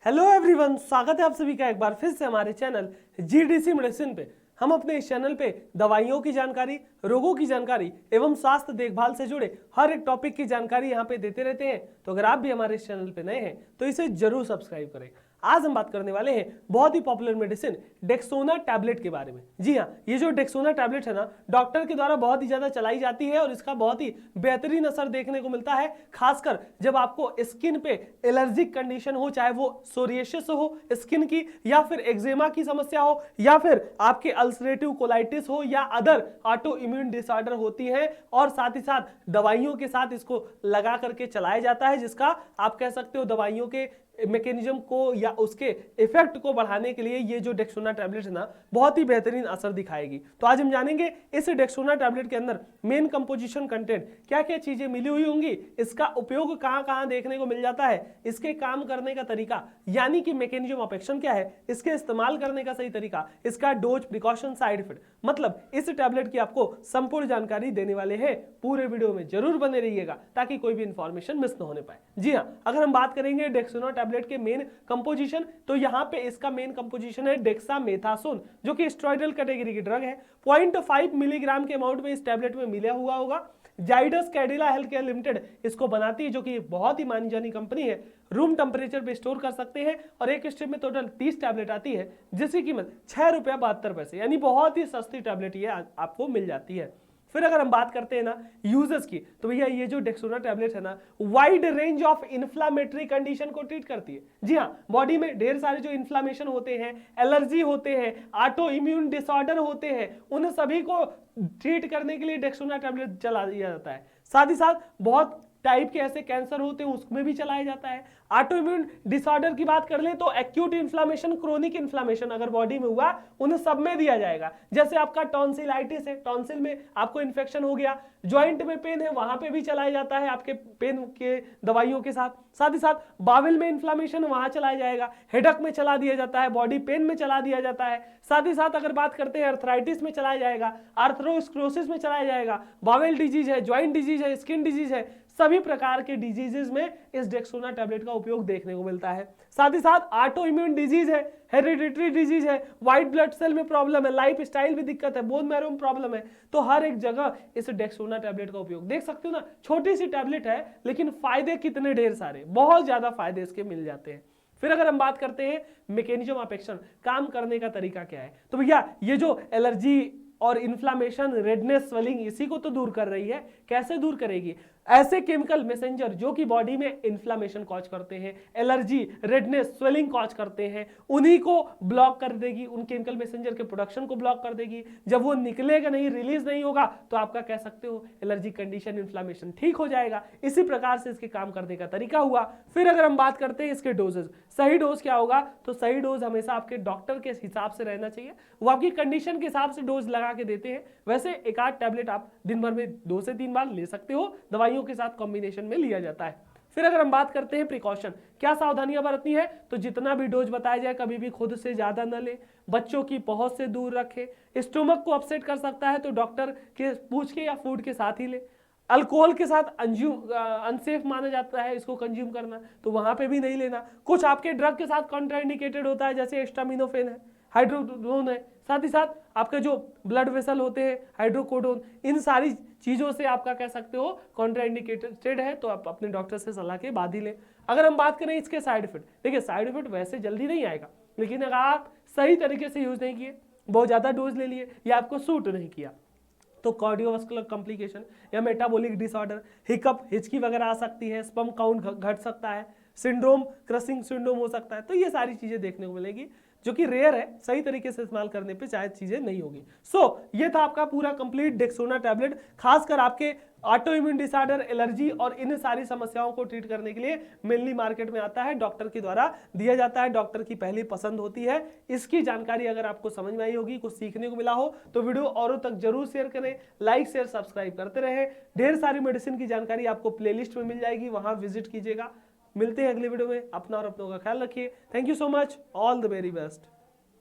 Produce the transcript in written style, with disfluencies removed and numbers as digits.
Hello everyone, स्वागत है आप सभी का एक बार फिर से हमारे चैनल जीडीसी मेडिसिन पे। हम अपने इस चैनल पे दवाइयों की जानकारी, रोगों की जानकारी एवं स्वास्थ्य देखभाल से जुड़े हर एक टॉपिक की जानकारी यहाँ पे देते रहते हैं। तो अगर आप भी हमारे इस चैनल पे नए हैं तो इसे जरूर सब्सक्राइब करें। आज हम बात करने वाले हैं बहुत ही पॉपुलर मेडिसिन डेक्सोना टैबलेट के बारे में। जी हाँ, ये जो डेक्सोना टैबलेट है ना, डॉक्टर के द्वारा बहुत ही ज्यादा चलाई जाती है और इसका बहुत ही बेहतरीन असर देखने को मिलता है, खासकर जब आपको स्किन पे एलर्जिक कंडीशन हो, चाहे वो सोरिएसिस हो स्किन की, या फिर एक्जेमा की समस्या हो, या फिर आपके अल्सरेटिव कोलाइटिस हो, या अदर ऑटो इम्यून डिसऑर्डर होती है। और साथ ही साथ दवाइयों के साथ इसको लगा करके चलाया जाता है, जिसका आप कह सकते हो दवाइयों के मैकेनिज्म को या उसके इफेक्ट को बढ़ाने के लिए ये जो डेक्सोना टैबलेट है ना, बहुत ही बेहतरीन असर दिखाएगी। तो आज हम जानेंगे इस डेक्सोना टैबलेट के अंदर मेन कंपोजिशन कंटेंट क्या क्या चीजें मिली हुई होंगी, इसका उपयोग कहां कहां देखने को मिल जाता है, इसके काम करने का तरीका यानी कि मैकेनिज्म ऑफ एक्शन क्या है, इसके इस्तेमाल करने का सही तरीका, इसका डोज, प्रिकॉशन, साइड इफेक्ट, मतलब इस टैबलेट की आपको संपूर्ण जानकारी देने वाले हैं। पूरे वीडियो में जरूर बने रहिएगा ताकि कोई भी इंफॉर्मेशन मिस न होने पाए। जी हाँ, अगर हम बात करेंगे डेक्सोना टैबलेट के मेन कंपोजिशन, तो यहाँ पे इसका मेन कंपोजिशन है डेक्सामेथासोन, जो कि स्टेरॉइडल कैटेगरी की ड्रग है। 0.5 मिलीग्राम के अमाउंट में इस टैबलेट में मिला हुआ होगा। Zydus Cadila health care limited इसको बनाती है, जो कि बहुत ही मानी जानी कंपनी है। रूम टेम्परेचर पे स्टोर कर सकते हैं और एक स्ट्रिप में टोटल 30 टैबलेट आती है, जिसकी कीमत ₹6.72, यानी बहुत ही सस्ती टैबलेट ये आपको मिल जाती है। फिर अगर हम बात करते हैं ना यूजेस की, तो भैया ये जो डेक्सोना टैबलेट है ना, wide range of inflammatory condition को ट्रीट करती है। जी हाँ, बॉडी में ढेर सारे जो इन्फ्लामेशन होते हैं, एलर्जी होते हैं, ऑटो इम्यून डिसऑर्डर होते हैं, उन सभी को ट्रीट करने के लिए डेक्सोना टैबलेट चला दिया जाता है। साथ ही साथ बहुत टाइप के ऐसे कैंसर होते हैं, उसमें भी चलाया जाता है। ऑटो इम्यून डिसऑर्डर की बात कर ले तो एक्यूट इन्फ्लामेशन, क्रोनिक इन्फ्लामेशन अगर बॉडी में हुआ, उन्हें सब में दिया जाएगा। जैसे आपका टॉन्सिलाइटिस है, टॉन्सिल में आपको इन्फेक्शन हो गया, जॉइंट में पेन है, वहां पे भी चलाया जाता है आपके पेन के दवाइयों के साथ। साथ ही साथ बावल में इन्फ्लामेशन, वहां चलाया जाएगा। हेडक में चला दिया जाता है, बॉडी पेन में चला दिया जाता है। साथ ही साथ अगर बात करते हैं अर्थराइटिस में चलाया जाएगा, आर्थरोस्क्लेरोसिस में चलाया जाएगा, बावेल डिजीज है, ज्वाइंट डिजीज है, स्किन डिजीज है, सभी प्रकार के डिजीजेस में इस डेक्सोना टैबलेट का उपयोग देखने को मिलता है। साथ ही साथ ऑटो इम्यून डिजीज है, हेरिडिटरी डिजीज है, व्हाइट ब्लड सेल में प्रॉब्लम है, लाइफ स्टाइल में दिक्कत है, बोन मैरो में प्रॉब्लम है, तो हर एक जगह इस डेक्सोना टैबलेट का उपयोग देख सकते हो ना। छोटी सी टैबलेट है लेकिन फायदे कितने ढेर सारे, बहुत ज्यादा फायदे इसके मिल जाते हैं। फिर अगर हम बात करते हैं मैकेनिज्म ऑफ एक्शन, काम करने का तरीका क्या है, तो भैया ये जो एलर्जी और इन्फ्लामेशन, रेडनेस, स्वेलिंग, इसी को तो दूर कर रही है। कैसे दूर करेगी? ऐसे केमिकल मैसेंजर जो कि बॉडी में इन्फ्लामेशन कॉज करते हैं, एलर्जी, रेडनेस, स्वेलिंग कॉज करते हैं, उन्हीं को ब्लॉक कर देगी, उन केमिकल मैसेंजर के प्रोडक्शन को ब्लॉक कर देगी। जब वो निकलेगा नहीं, रिलीज नहीं होगा, तो आपका कह सकते हो एलर्जी कंडीशन, इन्फ्लामेशन ठीक हो जाएगा। इसी प्रकार से इसके काम करने का तरीका हुआ। फिर अगर हम बात करते हैं इसके डोजेस, सही डोज क्या होगा, तो सही डोज हमेशा आपके डॉक्टर के हिसाब से रहना चाहिए। वो आपकी कंडीशन के हिसाब से डोज लगा के देते हैं। वैसे एक आध टैबलेट आप दिन भर में 2 से 3 बार ले सकते हो, दवाइयों के साथ कॉम्बिनेशन में लिया जाता है। फिर अगर हम बात करते हैं प्रिकॉशन, क्या सावधानियां बरतनी है, तो जितना भी डोज बताया जाए कभी भी खुद से ज्यादा न ले, बच्चों की पहुंच से दूर रखे, स्टोमक को अपसेट कर सकता है तो डॉक्टर के पूछ के या फूड के साथ ही ले। अल्कोहल के साथ अनसेफ माना जाता है इसको कंज्यूम करना, तो वहां पे भी नहीं लेना। कुछ आपके ड्रग के साथ कॉन्ट्राइंडिकेटेड होता है, जैसे एस्टामिनोफेन है, हाइड्रोडोन है, साथ ही साथ आपके जो ब्लड वेसल होते हैं, हाइड्रोकोडोन, इन सारी चीजों से आपका कह सकते हो कॉन्ट्राइंडिकेटेड है, तो आप अपने डॉक्टर से सलाह के बाद ही लें। अगर हम बात करें इसके साइड इफेक्ट, देखिए साइड इफेक्ट वैसे जल्दी नहीं आएगा, लेकिन अगर आप सही तरीके से यूज नहीं किए, बहुत ज्यादा डोज ले लिए या आपको सूट नहीं किया, तो कार्डियोवास्कुलर कॉम्प्लिकेशन या मेटाबॉलिक डिसऑर्डर, हिकअप, हिचकी वगैरह आ सकती है, स्पर्म काउंट घट सकता है, सिंड्रोम, क्रसिंग सिंड्रोम हो सकता है। तो ये सारी चीजें देखने को मिलेगी, जो कि रेयर है, सही तरीके से इस्तेमाल करने पे शायद चीजें नहीं होगी। ये था आपका पूरा कंप्लीट डेक्सोना टैबलेट, खासकर आपके ऑटो इम्यून डिसऑर्डर, एलर्जी और इन सारी समस्याओं को ट्रीट करने के लिए मेनली मार्केट में आता है, डॉक्टर के द्वारा दिया जाता है, डॉक्टर की पहली पसंद होती है। इसकी जानकारी अगर आपको समझ में आई होगी, कुछ सीखने को मिला हो, तो वीडियो औरों तक जरूर शेयर करें, लाइक शेयर सब्सक्राइब करते रहे। ढेर सारी मेडिसिन की जानकारी आपको प्लेलिस्ट में मिल जाएगी, वहां विजिट कीजिएगा। मिलते हैं अगले वीडियो में, अपना और अपनों का ख्याल रखिए। Thank you so much, all the very best.